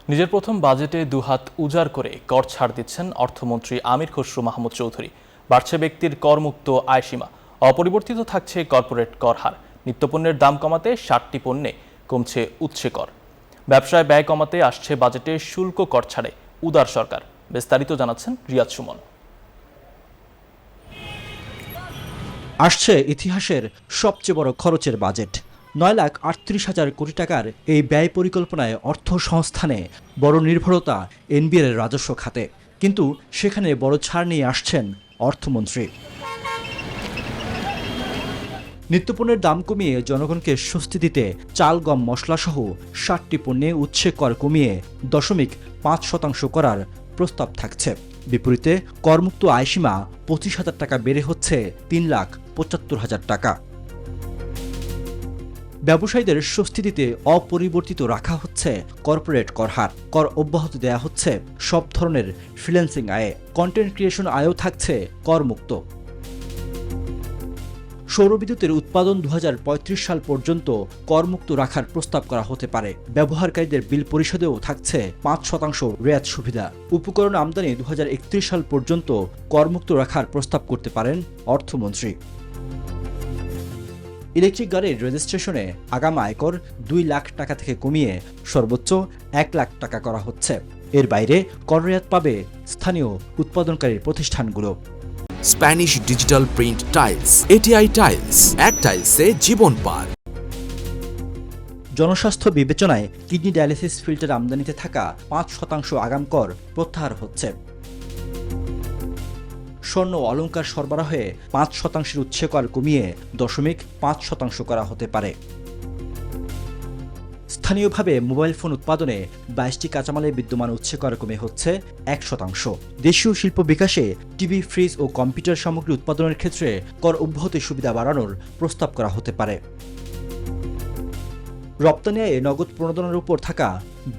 নিজের প্রথম বাজেটে দুহাত উজাড় করে কর ছাড় দিচ্ছেন অর্থমন্ত্রী আমির খসরু মাহমুদ চৌধুরী। বাড়ছে ব্যক্তির করমুক্ত আয়সীমা, অপরিবর্তিত থাকছে কর্পোরেট কর হার। নিত্যপণ্যের দাম কমাতে ৬০টি পণ্যে কমছে উৎসে কর। ব্যবসায় ব্যয় কমাতে আসছে বাজেটে শুল্ক কর ছাড়ে উদার সরকার। বিস্তারিত জানাচ্ছেন রিয়াদ সুমন। আসছে ইতিহাসের সবচেয়ে বড় খরচের বাজেট। ৯,৩৮,০০০ কোটি টাকার এই ব্যয় পরিকল্পনায় অর্থ সংস্থানে বড় নির্ভরতা এনবিআরের রাজস্ব খাতে, কিন্তু সেখানে বড় ছাড় নিয়ে আসছেন অর্থমন্ত্রী। নিত্যপণ্যের দাম কমিয়ে জনগণকে স্বস্তি দিতে চাল, গম, মশলাসহ ৬০টি পণ্যে উৎসে কর কমিয়ে ০.৫% করার প্রস্তাব থাকছে। বিপরীতে করমুক্ত আয়সীমা ২৫,০০০ টাকা বেড়ে হচ্ছে ৩,৭৫,০০০ টাকা। ব্যবসায়ীদের স্বস্তি দিতে অপরিবর্তিত রাখা হচ্ছে কর্পোরেট কর হার। কর অব্যাহতি দেয়া হচ্ছে সব ধরনের ফ্রিল্যান্সিং আয়ে। কন্টেন্ট ক্রিয়েশন আয়ও থাকছে করমুক্ত। সৌরবিদ্যুতের উৎপাদন ২০৩৫ সাল পর্যন্ত করমুক্ত রাখার প্রস্তাব করা হতে পারে। ব্যবহারকারীদের বিল পরিশোধেও থাকছে ৫% রেয়াত সুবিধা। উপকরণ আমদানি ২০৩১ সাল পর্যন্ত করমুক্ত রাখার প্রস্তাব করতে পারেন অর্থমন্ত্রী। ইলেকট্রিক গাড়ির রেজিস্ট্রেশনে আগাম আয়কর ২ লাখ টাকা থেকে কমিয়ে সর্বোচ্চ ১ লাখ টাকা করা হচ্ছে। এর বাইরে কর রেয়াত পাবে স্থানীয় উৎপাদনকারী প্রতিষ্ঠানগুলো। Spanish digital print tiles, ATI tiles, এক টাইলসে জীবন পার। জনস্বাস্থ্য বিবেচনায় কিডনি ডায়ালিসিস ফিল্টার আমদানিতে থাকা ৫% আগাম কর প্রত্যাহার হচ্ছে। স্বর্ণ ও অলংকার সরবরাহে ৫% উৎসে কর কমিয়ে ০.৫% করা হতে পারে। স্থানীয়ভাবে মোবাইল ফোন উৎপাদনে ২২টি কাঁচামালে বিদ্যমান উৎসে কর কমে হচ্ছে ১%। দেশীয় শিল্প বিকাশে টিভি, ফ্রিজ ও কম্পিউটার সামগ্রী উৎপাদনের ক্ষেত্রে কর অব্যাহতি সুবিধা বাড়ানোর প্রস্তাব করা হতে পারে। রপ্তানি আয়ে নগদ প্রণোদনার উপর থাকা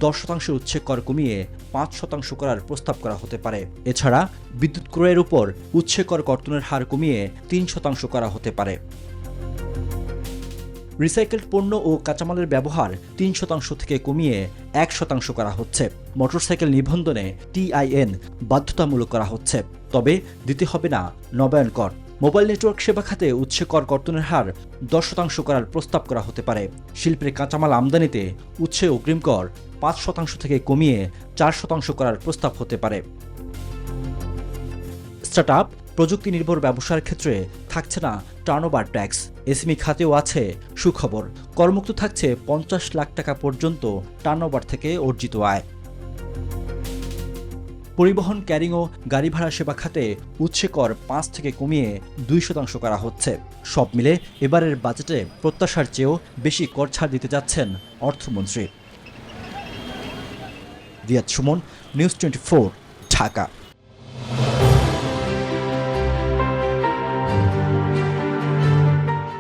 ১০% উৎসে কর কমিয়ে ৫% করার প্রস্তাব করা হতে পারে। এছাড়া বিদ্যুৎ ক্রয়ের উপর উৎসে কর কর্তনের হার কমিয়ে ৩% করা হতে পারে। রিসাইকেলড পণ্য ও কাঁচামালের ব্যবহার ৩% থেকে কমিয়ে ১% করা হচ্ছে। মোটরসাইকেল নিবন্ধনে TIN বাধ্যতামূলক করা হচ্ছে, তবে দিতে হবে না নবায়ন কর। মোবাইল নেটওয়ার্ক সেবা খাতে উৎসে কর কর্তনের হার ১০% করার প্রস্তাব করা হতে পারে। শিল্পের কাঁচামাল আমদানিতে উৎসে অগ্রিম কর ৫% থেকে কমিয়ে ৪% করার প্রস্তাব হতে পারে। স্টার্টআপ প্রযুক্তি নির্ভর ব্যবসার ক্ষেত্রে থাকছে না টার্নওভার ট্যাক্স। এসএমই খাতেও আছে সুখবর। করমুক্ত থাকছে ৫০ লাখ টাকা পর্যন্ত টার্নওভার থেকে অর্জিত আয়। পরিবহন, ক্যারিং ও গাড়ি ভাড়া সেবা খাতে উৎসে কর ৫ থেকে কমিয়ে ২% করা হচ্ছে। সব মিলে এবারের বাজেটে প্রত্যাশার চেয়েও বেশি কর ছাড় দিতে যাচ্ছেন অর্থমন্ত্রী। রিয়াদ সুমন, নিউজ 24, ঢাকা।